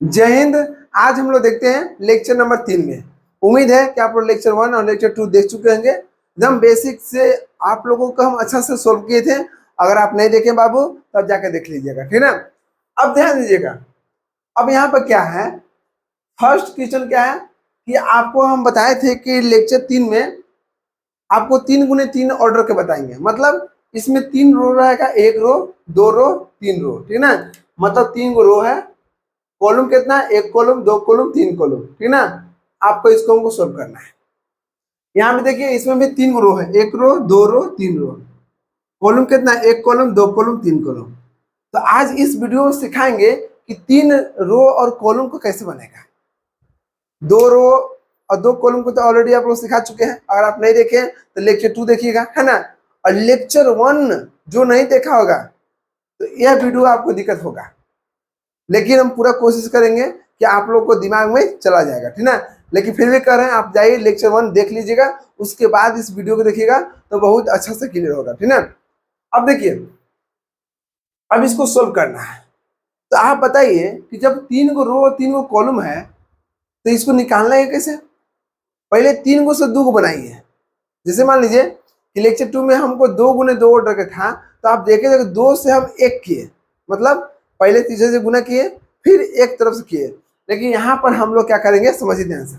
जय हिंद। आज हम लोग देखते हैं लेक्चर नंबर 3 में। उम्मीद है कि आप लोग लेक्चर 1 और लेक्चर 2 देख चुके होंगे। एकदम बेसिक से आप लोगों को हम अच्छा से सोल्व किए थे। अगर आप नहीं देखें बाबू तब जाकर देख लीजिएगा, ठीक ना। अब ध्यान दीजिएगा, अब यहाँ पर क्या है, फर्स्ट क्वेश्चन क्या है कि आपको हम बताए थे कि लेक्चर 3 में आपको 3 गुने 3 ऑर्डर के बताएंगे। मतलब इसमें 3 रो रहेगा, 1 रो 2 रो 3 रो, ठीक ना। मतलब 3 गो रो है, कॉलम कितना, 1 कॉलम 2 कॉलम 3 कॉलम, ठीक ना। आपको इसको हमको सोल्व करना है। यहाँ पे देखिए इसमें भी 3 रो है, 1 रो 2 रो 3 रो। कॉलम कितना, 1 कॉलम 2 कॉलम 3 कॉलम। तो आज इस वीडियो में सिखाएंगे कि 3 रो और कॉलम को कैसे बनेगा। 2 रो और 2 कॉलम को तो ऑलरेडी आप लोग सिखा चुके हैं। अगर आप नहीं देखे तो लेक्चर 2 देखिएगा, है ना। और लेक्चर 1 जो नहीं देखा होगा तो यह वीडियो आपको दिक्कत होगा, लेकिन हम पूरा कोशिश करेंगे कि आप लोग को दिमाग में चला जाएगा, ठीक ना। लेकिन फिर भी कह रहे हैं आप जाइए लेक्चर 1 देख लीजिएगा, उसके बाद इस वीडियो को देखिएगा तो बहुत अच्छा से क्लियर होगा, ठीक ना। अब देखिए, अब इसको सोल्व करना है। तो आप बताइए कि जब 3 गो रो और 3 गो कॉलम है तो इसको निकालना है कैसे। पहले 3 गो से 2 गो बनाइए। जैसे मान लीजिए कि लेक्चर 2 में हमको 2 गुने 2 ऑर्डर का था, तो आप देखेंगे 2 से हम 1 किए, मतलब पहले तीसरे से गुना किए फिर एक तरफ से किए। लेकिन यहाँ पर हम लोग क्या करेंगे, समझिए ध्यान से।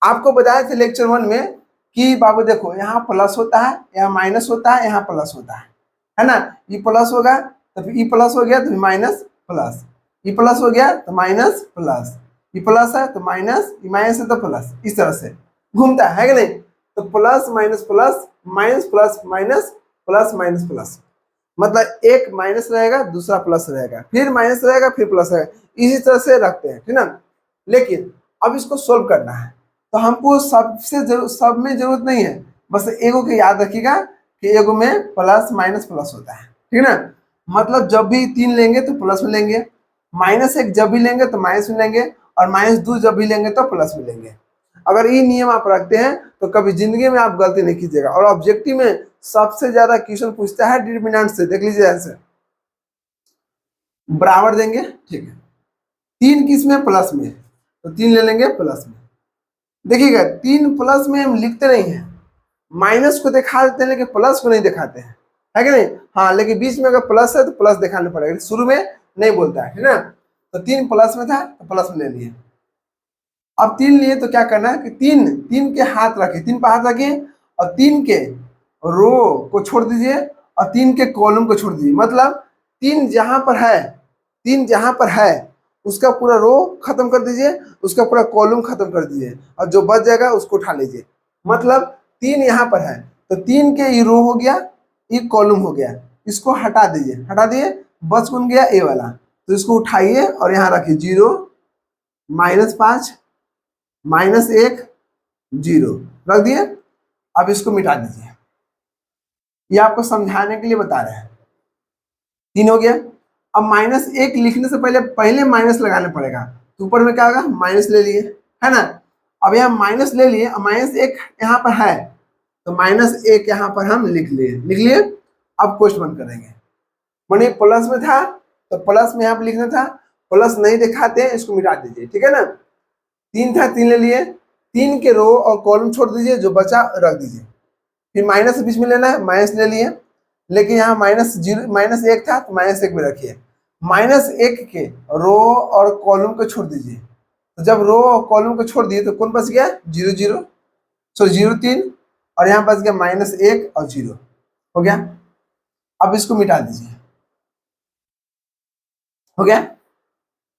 आपको बताया था लेक्चर 1 में कि बाबू देखो यहाँ प्लस होता है, यहाँ माइनस होता है, यहाँ प्लस होता है ना। ये प्लस होगा तो फिर ई प्लस हो गया तो माइनस प्लस, ई प्लस हो गया तो माइनस प्लस, ई प्लस है तो माइनस, ई माइनस है तो प्लस, इस तरह से घूमता है कि नहीं। तो plus minus plus minus plus minus plus minus plus, मतलब एक माइनस रहेगा दूसरा प्लस रहेगा, फिर माइनस रहेगा फिर प्लस रहेगा, इसी तरह से रखते हैं, ठीक ना। लेकिन अब इसको सोल्व करना है तो हमको सब में जरूरत नहीं है, बस एगो के याद रखिएगा कि एगो में प्लस माइनस प्लस होता है, ठीक ना। मतलब जब भी 3 लेंगे तो प्लस में लेंगे, -1 जब भी लेंगे तो माइनस में लेंगे, और -2 जब भी लेंगे तो प्लस में लेंगे। अगर ये नियम आप रखते हैं तो कभी जिंदगी में आप गलती नहीं कीजिएगा। और ऑब्जेक्टिव में सबसे ज्यादा क्वेश्चन पूछता है डिटरमिनेंट से, देख लीजिए आंसर। बराबर देंगे, ठीक है। 3 किस में, प्लस में, तो 3 ले लेंगे प्लस में। देखिएगा 3 प्लस में हम लिखते नहीं है, माइनस को दिखा देते हैं लेकिन प्लस को नहीं दिखाते हैं, है कि नहीं। हाँ, लेकिन बीच में अगर प्लस है तो प्लस दिखाना पड़ेगा, शुरू में नहीं बोलता है ना। तो 3 प्लस में था तो प्लस में ले लिए। अब 3 लिए तो क्या करना है कि 3 3 के हाथ रखिए, 3 पर हाथ रखिए और 3 के रो को छोड़ दीजिए और 3 के कॉलम को छोड़ दीजिए। मतलब 3 जहां पर है, 3 जहां पर है उसका पूरा रो खत्म कर दीजिए, उसका पूरा कॉलम खत्म कर दीजिए, और जो बच जाएगा उसको उठा लीजिए। मतलब 3 यहाँ पर है तो 3 के ये रो हो गया, ये कॉलम हो गया, इसको हटा दीजिए, हटा दिए, बच कौन गया, ए वाला। तो इसको उठाइए और यहाँ रखिए 0 -5 -1 0 रख दिए। अब इसको मिटा दीजिए, ये आपको समझाने के लिए बता रहे हैं। 3 हो गया। अब -1 लिखने से पहले पहले माइनस लगाना पड़ेगा, तो ऊपर में क्या होगा, माइनस ले लिए, है ना। अब यहाँ माइनस ले लिए, -1 यहाँ पर है तो -1 यहाँ पर हम लिख लिए। अब क्वेश्चन करेंगे, मानिए प्लस में था तो प्लस में यहाँ पर लिखना था, प्लस नहीं दिखाते हैं, इसको मिटा दीजिए, ठीक है ना। 3 था, 3 ले लिए, 3 के रो और कॉलम छोड़ दीजिए, जो बचा रख दीजिए। फिर माइनस बीच में लेना है, माइनस ले लिए, लेकिन यहाँ -1 था तो -1 में रखिए। -1 के रो और कॉलम को छोड़ दीजिए। तो जब रो और कॉलम को छोड़ दिए तो कौन बच गया, 0 0, सो 0 3, और यहाँ बच गया -1 और 0 हो गया। अब इसको मिटा दीजिए, हो गया।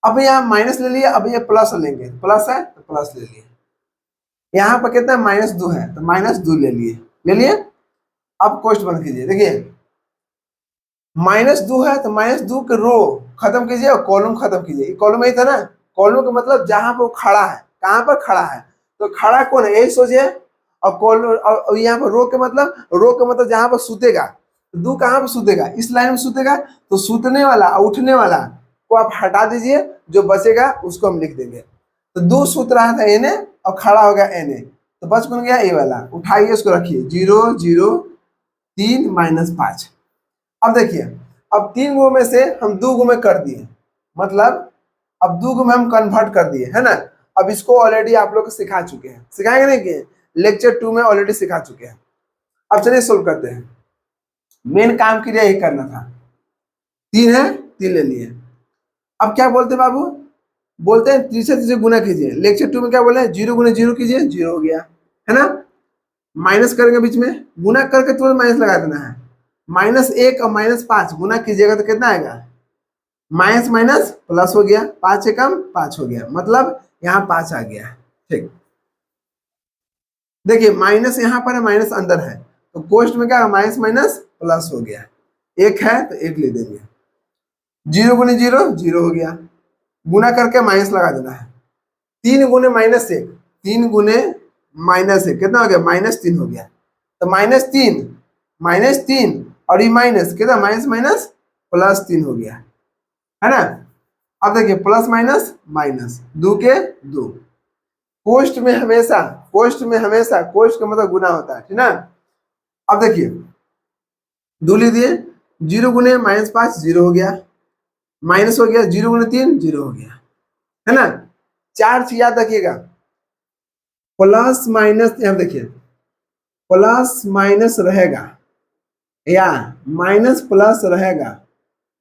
अब यहाँ माइनस ले लिए, अब ये प्लस लेंगे, प्लस है तो प्लस ले लिए। यहाँ पर कितना -2 है तो -2 ले लिए, ले लिए। अब क्वेश्चन बंद कीजिए, देखिए -2 है तो -2 के रो खत्म कीजिए और कॉलम खत्म कीजिए। कॉलम यही था ना, कॉलम का मतलब जहां पर वो खड़ा है, कहां पर खड़ा है, तो खड़ा कौन है यही सोचिए। और कॉलम और यहाँ पर रो का मतलब जहां पर सूतेगा, तो 2 कहाँ पर सूतेगा, इस लाइन में सूतेगा, तो सूतने वाला और उठने वाला को आप हटा दीजिए, जो बचेगा उसको हम लिख देंगे। तो 2 सूत रहा था एने और खड़ा हो गया एने, तो बच कौन गया, ए वाला। उठाइए उसको रखिए, 0 0 3 -5। अब देखिए, अब 3 गो में से हम 2 गो में कर दिए, मतलब अब दो में हम कन्वर्ट कर दिए, है ना। अब इसको ऑलरेडी आप लोग सिखा चुके हैं, सिखाएंगे नहीं कि लेक्चर 2 में ऑलरेडी सिखा चुके हैं। अब चलिए सोल्व करते हैं। मेन काम क्रिया यही करना था। 3 है, 3 ले लिए। अब क्या बोलते हैं बाबू, बोलते हैं 3 से 3 से गुना कीजिए। लेक्चर 2 में क्या बोले, 0 गुना 0 कीजिए, 0 हो गया, है ना। माइनस करेंगे बीच में, गुना करके तुरंत माइनस लगा देना है। -1 और -5 गुना कीजिएगा तो कितना आएगा, माइनस माइनस प्लस हो गया, 5 से कम 5 हो गया, मतलब यहाँ 5 आ गया। ठीक, देखिए माइनस यहाँ पर है, माइनस अंदर है, तो कोष्ट में क्या माइनस माइनस प्लस हो गया। 1 है तो 1 ले देंगे। 0 गुने 0 0 हो गया, गुना करके माइनस लगा देना है। 3 गुने -1, 3 गुने -1 कितना हो गया, -3 हो गया। तो -3 और ये माइनस कितना, माइनस माइनस +3 हो गया, है ना। अब देखिए प्लस माइनस माइनस, 2 के 2। कोष्ट में हमेशा कोष्ट का मतलब गुना होता है, ठीक ना। अब देखिए 2 लिख दिए, 0 गुने -5 0 हो गया, माइनस हो गया, 0 गुने 3 0 हो गया, है ना। 4 चीज याद रखिएगा, प्लस माइनस, यहाँ देखिए प्लस माइनस रहेगा या माइनस प्लस रहेगा,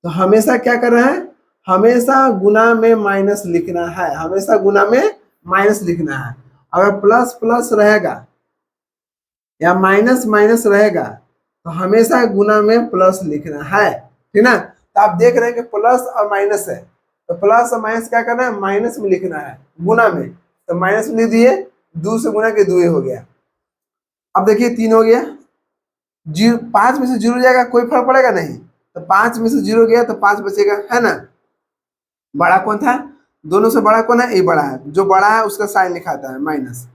तो हमेशा क्या कर रहा है, हमेशा गुना में माइनस लिखना है, हमेशा गुना में माइनस लिखना है। अगर प्लस प्लस रहेगा या माइनस माइनस रहेगा तो हमेशा गुना में प्लस लिखना है, ठीक ना। तो आप देख रहे हैं कि प्लस और माइनस है, तो प्लस और माइनस क्या करना है, माइनस में लिखना है गुना में, तो माइनस में लिख दिए, 2 से गुना के 2 हो गया। अब देखिए 3 हो गया, 5 में से 0 जाएगा, कोई फर्क पड़ेगा नहीं, तो 5 में से 0 गया तो 5 बचेगा, है ना। बड़ा कौन था, दोनों से बड़ा कौन है, ये बड़ा है, जो बड़ा है उसका साइन लिखाता है माइनस।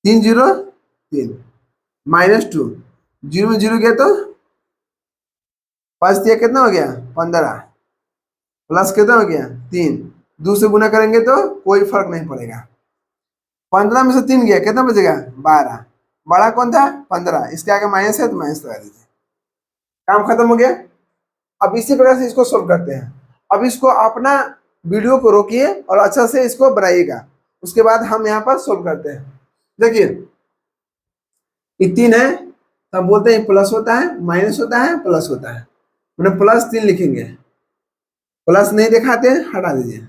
3 0 3 -2, 0 में 0 गया तो 5 दिया, कितना हो गया 15, प्लस कितना हो गया 3, 2 से गुना करेंगे तो कोई फर्क नहीं पड़ेगा। 15 में से 3 गया, कितना बचेगा 12, बड़ा कौन था 15, इसके आगे माइनस है तो माइनस लगा दीजिए, काम खत्म हो गया। अब इसी प्रकार से इसको सोल्व करते हैं। अब इसको अपना वीडियो को रोकिए और अच्छा से इसको बनाइएगा, उसके बाद हम यहाँ पर सोल्व करते हैं। देखिए ये 3 है, तब बोलते हैं प्लस होता है, माइनस होता है, प्लस होता है, मैंने +3 लिखेंगे, प्लस नहीं दिखाते हैं हटा दीजिए।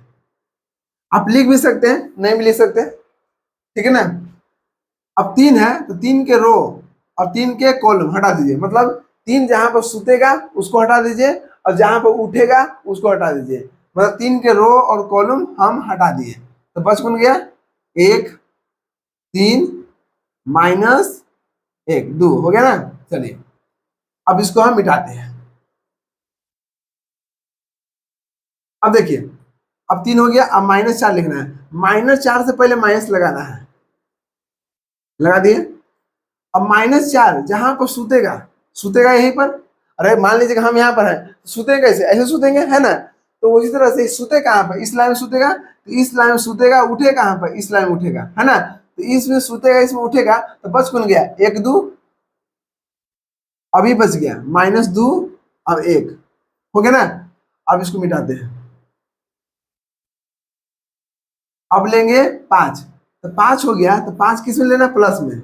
आप लिख भी सकते हैं, नहीं भी लिख सकते, ठीक है ना। अब 3 है तो 3 के रो और 3 के कॉलम हटा दीजिए, मतलब 3 जहां पर सुतेगा उसको हटा दीजिए और जहां पर उठेगा उसको हटा दीजिए, मतलब 3 के रो और कॉलम हम हटा दिए, तो बच कौन गया 1 3 -1 2 हो गया ना। चलिए अब इसको हम मिटाते हैं। अब देखिए अब 3 हो गया, अब -4 लिखना है, -4 से पहले माइनस लगाना है, लगा दिए। अब -4 जहां पर सुतेगा, सुतेगा यहीं पर, अरे मान लीजिए हम यहाँ पर है, सुते कैसे, ऐसे सुतेंगे, है ना। तो उसी तरह से सुते कहाँ पर, इस लाइन में सुतेगा, तो इस लाइन में सुतेगा, उठे कहाँ पर, इस लाइन में उठेगा, है ना। तो इसमें सुतेगा, इसमें उठेगा, तो बच कौन गया 1 2, अभी बच गया -2 अब 1 हो गया ना। अब इसको मिटाते हैं। अब लेंगे 5, तो 5 हो गया, तो 5 किस में लेना, प्लस में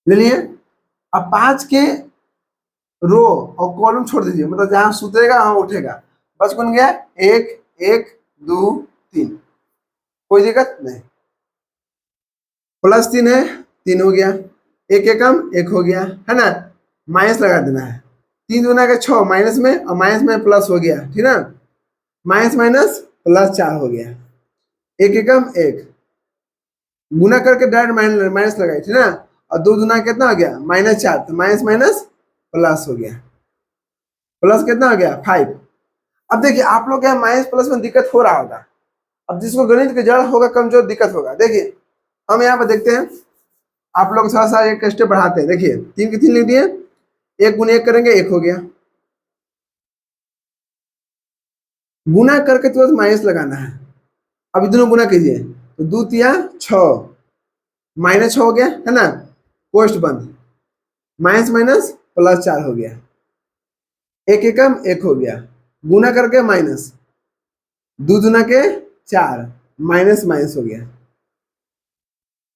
ले लिए। अब 5 के रो और कॉलम छोड़ दीजिए, मतलब जहां सुतेगा वहां उठेगा, बस कौन गया 1 1 2 3, कोई दिक्कत नहीं। +3 है, 3 हो गया, 1 एकम 1 हो गया, है ना। माइनस लगा देना है, 3 दूना का 6 माइनस में और माइनस में प्लस हो गया, ठीक ना। माइनस माइनस +4 हो गया, 1 एकम 1, गुना करके डायरेक्ट माइनस लगाए, ठीक ना। और 2 दूना कितना हो गया -4, तो माइनस माइनस प्लस हो गया, प्लस कितना हो गया 5। अब देखिए आप लोग क्या माइनस प्लस में दिक्कत हो रहा होगा, अब जिसको गणित की जड़ होगा कमजोर, दिक्कत होगा। देखिए हम यहाँ पर देखते हैं, आप लोग थोड़ा सा एक स्टेप बढ़ाते हैं। देखिए 3 के 3 लिख दिए, 1 गुने 1 करेंगे 1 हो गया, गुना करके तुरंत माइनस लगाना है। अब दोनों गुना कीजिए, तो 2 तिया 6, -6 हो गया, है ना, कोष्ट बंद, माइनस माइनस +4 हो गया, 1 एकम 1 हो गया, गुना करके माइनस, दो दुना के 4, माइनस माइनस हो गया,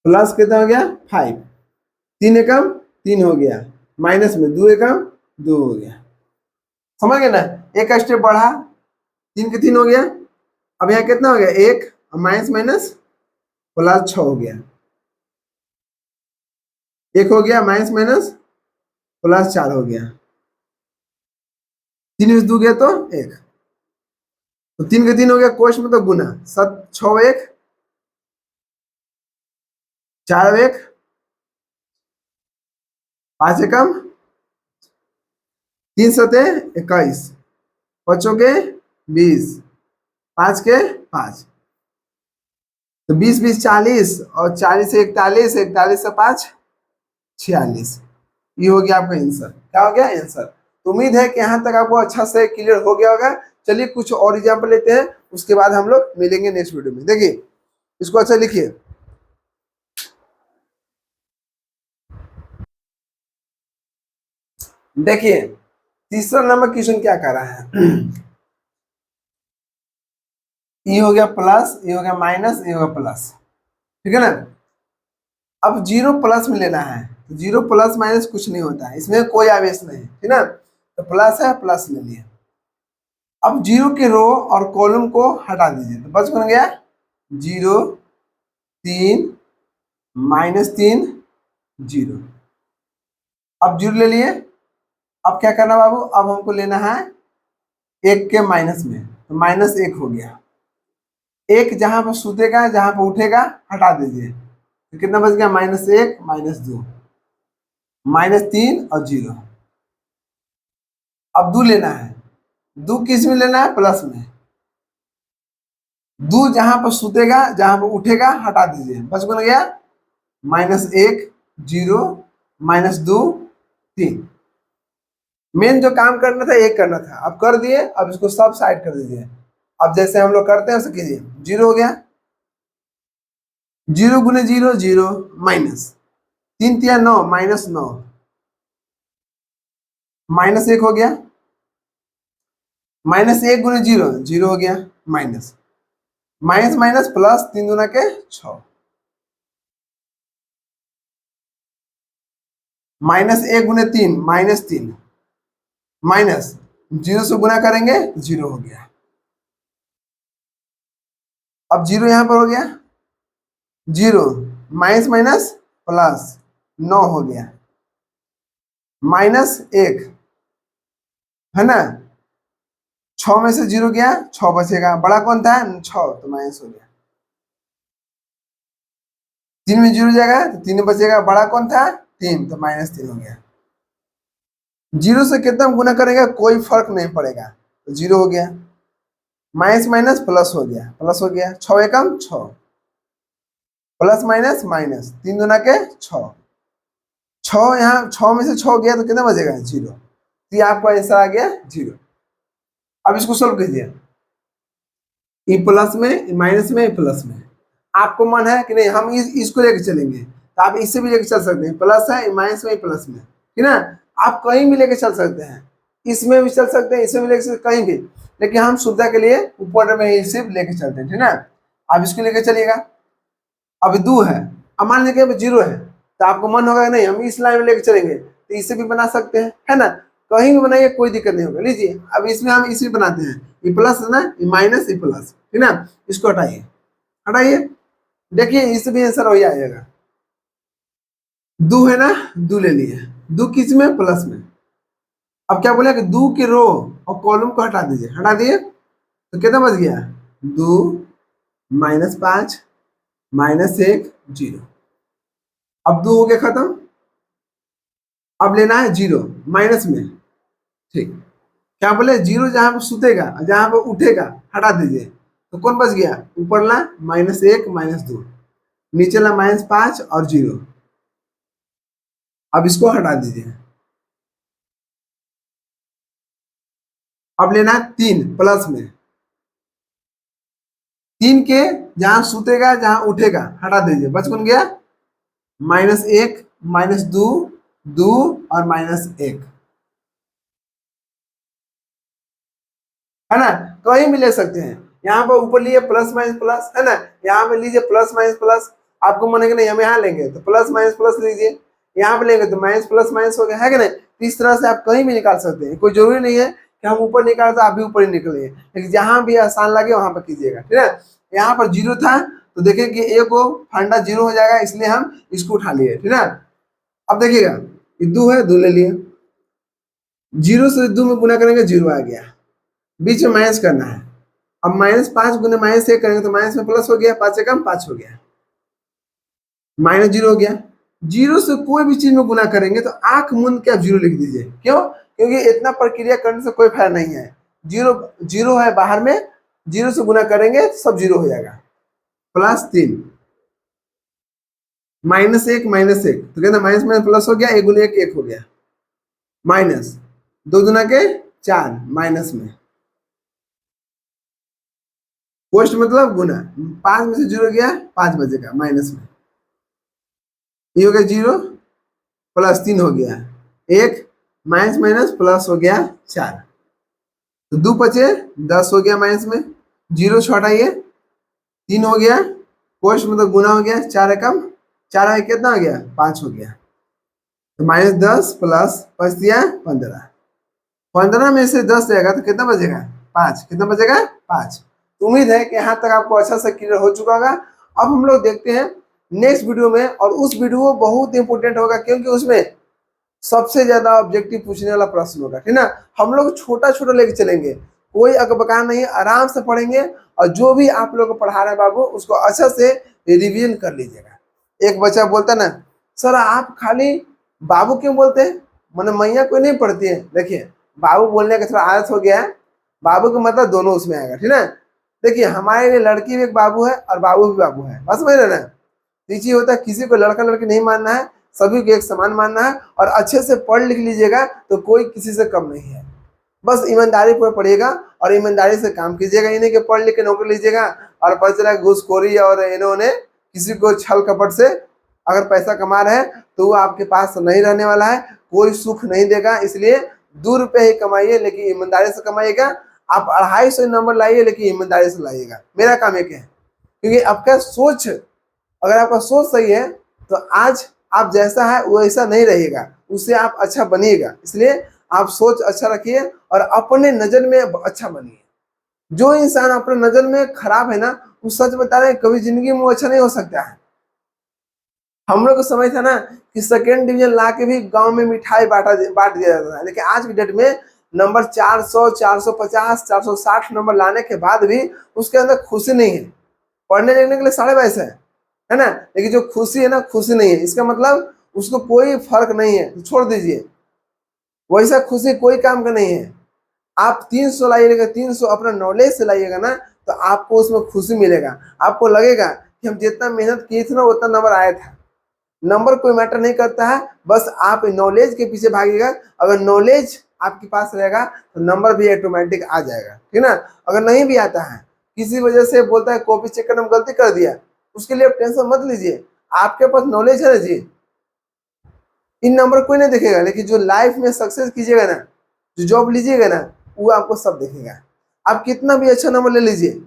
प्लस कितना हो गया 5, 3 एकम 3 हो गया, माइनस में 2 एकम 2 हो गया। समझ गए ना, एक स्टेप बढ़ा, 3 के 3 हो गया। अब यहाँ कितना हो गया 1, माइनस माइनस प्लस 6 हो गया, 1 हो गया, माइनस माइनस प्लस 4 हो गया, 3 में 2 गया तो 1, तो 3 के 3 हो गया, कोश में तो गुना, 7 6 1 4 1 5 एकम 3 सते 21, 5 के 20, 5 के 5, तो 20 20 40 और 40 से 41, 41 से 5 46। ये हो गया आपका आंसर। क्या हो गया आंसर। तो उम्मीद है कि यहाँ तक आपको अच्छा से क्लियर हो गया होगा। चलिए कुछ और एग्जाम्पल लेते हैं, उसके बाद हम लोग मिलेंगे नेक्स्ट वीडियो में। देखिए इसको अच्छा लिखिए। देखिए तीसरा नंबर क्वेश्चन क्या कर रहा है। ये हो गया प्लस, ये हो गया माइनस, ये हो गया प्लस, ठीक है ना। अब जीरो प्लस में लेना है, तो जीरो प्लस माइनस कुछ नहीं होता है, इसमें कोई आवेश नहीं, ठीक ना। तो प्लस है, प्लस ले लिए। अब जीरो के रो और कॉलम को हटा दीजिए, तो बच बन गया 0 3 -3 0। अब जीरो ले लिए। अब क्या करना बाबू, अब हमको लेना है 1 के माइनस में, तो -1 हो गया। 1 जहां पर सुतेगा, जहां पर उठेगा हटा दीजिए, तो कितना बच गया -1 -2 -3 और 0। अब दो लेना है, दो किस में लेना है, प्लस में। दो जहां पर सुतेगा, जहां पर उठेगा हटा दीजिए, बच बन गया -1 0 -2 3। मेन जो काम करना था एक करना था, अब कर दिए। अब इसको सब साइड कर दीजिए। अब जैसे हम लोग करते हैं वैसे कीजिए। 0 हो गया, 0 गुने 0 0, माइनस 3 3 9 -9, -1 हो गया, -1 गुने 0 0 हो गया, माइनस माइनस माइनस प्लस 3 दूना के 6, -1 गुने 3 -3, माइनस 0 से गुना करेंगे 0 हो गया। अब 0 यहां पर हो गया, 0 माइनस माइनस प्लस 9 हो गया, -1 है ना। 6 में से 0 गया, 6 बचेगा, बड़ा कौन था 6, तो माइनस हो गया। 3 में 0 जाएगा तो 3 बचेगा, बड़ा कौन था 3, तो -3 हो गया। 0 से कितना गुना करेगा कोई फर्क नहीं पड़ेगा, तो 0 हो गया। माइनस माइनस प्लस हो गया, प्लस हो गया, 6 एकम 6, प्लस माइनस माइनस 3 दूना के 6, 6 यहाँ 6 में से 6 गया तो कितना बचेगा 0, तो ये आपका आंसर आ गया 0। अब इसको सोल्व कीजिए, ई प्लस में माइनस में प्लस में। आपको मन है कि नहीं हम इसको लेके चलेंगे, तो आप इससे भी लेके चल सकते हैं, प्लस है माइनस में प्लस में, ठीक ना। आप कहीं भी लेके चल सकते हैं, इसमें भी चल सकते हैं, इसमें भी लेके कहीं भी, लेकिन हम सुविधा के लिए ऊपर में ही सिर्फ लेके चलते हैं, ठीक ना। आप इसको लेके चलिएगा। अब 2 है, अब मान लीजिए 0 है, तो आपको मन होगा नहीं हम इस लाइन में लेके चलेंगे, तो इसे भी बना सकते हैं, है ना। कहीं भी बनाइए कोई दिक्कत नहीं होगा। लीजिए अब इसमें हम इसे बनाते हैं, ये प्लस है ना, ये माइनस ये प्लस, ठीक ना। इसको हटाइए, हटाइए, देखिए इससे भी आंसर हो जाएगा। 2 है ना, 2 ले लिए, 2 किस में प्लस में। अब क्या बोले कि 2 के रो और कॉलम को हटा दीजिए, हटा दिए तो कितना बच गया 2 -5 -1 0। अब 2 हो गया खत्म। अब लेना है 0 माइनस में, ठीक। क्या बोले 0 जहां पर सुतेगा, जहां पर उठेगा हटा दीजिए, तो कौन बच गया ऊपर ला -1 -2, नीचे ला -5 और 0। अब इसको हटा दीजिए। अब लेना है 3 प्लस में, 3 के जहां सुतेगा जहां उठेगा हटा दीजिए, बच बन गया -1 -2 2 और -1। है ना, कहीं भी ले सकते हैं। यहाँ पर ऊपर लिए प्लस माइनस प्लस, है ना, यहाँ पे लीजिए प्लस माइनस प्लस, आपको मन है कि नहीं हम यहाँ लेंगे तो प्लस माइनस प्लस लीजिए, यहाँ पे लेंगे तो माइनस प्लस माइनस हो गया, है कि नहीं। तो इस तरह से आप कहीं भी निकाल सकते हैं, कोई जरूरी नहीं है कि हम ऊपर निकाल तो आप भी ऊपर ही निकलिए, लेकिन जहाँ भी आसान लगे वहां पर कीजिएगा, ठीक है। यहाँ पर जीरो था तो देखिए कि ए को फंडा जीरो हो जाएगा, इसलिए हम इसको उठा लिए, ठीक है। अब देखिएगा ये दो है, दो ले लिए, जीरो से दो में गुना करेंगे जीरो आ गया, बीच में माइनस करना है। अब -5 गुने -1 करेंगे तो माइनस में प्लस हो गया, 5 से कम 5 हो गया, माइनस जीरो हो गया। जीरो से कोई भी चीज में गुना करेंगे तो आंख मूंद के आप जीरो लिख दीजिए, क्यों, क्योंकि इतना प्रक्रिया करने से कोई फायदा नहीं है। जीरो जीरो है बाहर में, जीरो से गुना करेंगे तो सब जीरो हो जाएगा, +3 -1 -1 तो कहते माइनस में प्लस हो गया, 1 गुने 1 1 हो गया, माइनस 2 गुना के 4 माइनस में, पोस्ट मतलब गुना, 5 में से जीरो गया 5 बचेगा माइनस में, ये हो गया जीरो, +3 हो गया, 1 माइनस माइनस प्लस हो गया 4, तो 2 बचे 10 हो गया माइनस में, जीरो से हटाइए 3 हो गया, पोस्ट मतलब गुना हो गया, 4 एकम 4 है कितना हो गया 5 हो गया, तो -10 प्लस 5 दिया 15, 15 में से 10 जाएगा तो कितना बचेगा 5, कितना बचेगा 5। तो उम्मीद है कि यहाँ तक आपको अच्छा से क्लियर हो चुका होगा। अब हम लोग देखते हैं नेक्स्ट वीडियो में, और उस वीडियो बहुत इंपॉर्टेंट होगा क्योंकि उसमें सबसे ज्यादा ऑब्जेक्टिव पूछने वाला प्रश्न होगा, ठीक ना। हम लोग छोटा छोटा लेके चलेंगे, कोई अकबका नहीं, आराम से पढ़ेंगे, और जो भी आप लोग को पढ़ा रहे हैं बाबू उसको अच्छा से रिवीजन कर लीजिएगा। एक बच्चा बोलता ना, सर आप खाली बाबू क्यों बोलते हैं, मैंने मैया कोई नहीं पढ़ती है। देखिए बाबू बोलने का थोड़ा आदत हो गया है, बाबू का मतलब दोनों उसमें आएगा, ठीक है। देखिए हमारे लिए लड़की भी एक बाबू है और बाबू भी बाबू है, बस समझ रहे ना। तीसरी होता है किसी को लड़का लड़की नहीं मानना है, सभी को एक समान मानना है, और अच्छे से पढ़ लिख लीजिएगा तो कोई किसी से कम नहीं है। बस ईमानदारी पर पढ़िएगा और ईमानदारी से काम कीजिएगा, इन्हें के पढ़ लिख के नौकरी लीजिएगा और पता चला घूसखोरी और इन्होंने किसी को छल कपट से अगर पैसा कमा रहे हैं तो वो आपके पास नहीं रहने वाला है, कोई सुख नहीं देगा। इसलिए 2 रुपये ही कमाइए लेकिन ईमानदारी से कमाइएगा। आप 250 नंबर लाइए लेकिन ईमानदारी से लाइएगा, मेरा काम एक है। क्योंकि आपका सोच, अगर आपका सोच सही है तो आज आप जैसा है वैसा नहीं रहेगा, उससे आप अच्छा बनिएगा। इसलिए आप सोच अच्छा रखिए और अपने नजर में अच्छा बनिए। जो इंसान अपने नजर में खराब है ना, वो सच बता रहे हैं कभी जिंदगी में वो अच्छा नहीं हो सकता है। हम लोग को समय था ना कि सेकेंड डिवीजन ला के भी गांव में मिठाई बांट दिया जाता था, लेकिन आज की डेट में नंबर 400 450 460 नंबर लाने के बाद भी उसके अंदर खुशी नहीं है। पढ़ने लिखने के लिए साढ़े बाईस है ना, लेकिन जो खुशी है ना, खुशी नहीं है। इसका मतलब उसको कोई फर्क नहीं है, तो छोड़ दीजिए। वैसा खुशी कोई काम का नहीं है। आप 300 लाइएगा, 300 अपना नॉलेज से लाइएगा ना, तो आपको उसमें खुशी मिलेगा। आपको लगेगा कि हम जितना मेहनत किए थे ना उतना नंबर आया था। नंबर कोई मैटर नहीं करता है, बस आप नॉलेज के पीछे भागिएगा। अगर नॉलेज आपके पास रहेगा तो नंबर भी ऑटोमेटिक आ जाएगा, ठीक ना। अगर नहीं भी आता है, किसी वजह से बोलता है कॉपी चेक करने में गलती कर दिया, उसके लिए टेंशन मत लीजिए, आपके पास नॉलेज है ना जी। इन नंबर कोई नहीं देखेगा, लेकिन जो लाइफ में सक्सेस कीजिएगा ना, जो जॉब लीजिएगा ना, वो आपको सब देखेगा। आप कितना भी अच्छा नंबर ले लीजिए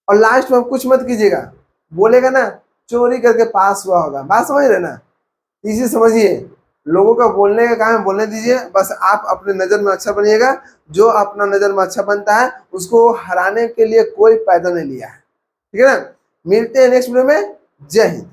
और लास्ट में कुछ मत कीजिएगा, बोलेगा ना चोरी करके पास हुआ होगा, बात समझ रहे ना। इसी समझिए, लोगों का बोलने का काम है, बोलने दीजिए। बस आप अपने नज़र में अच्छा बनिएगा। जो अपना नज़र में अच्छा बनता है उसको हराने के लिए कोई पैदा नहीं लिया है, ठीक है ना। मिलते हैं नेक्स्ट वीडियो में। जय हिंद।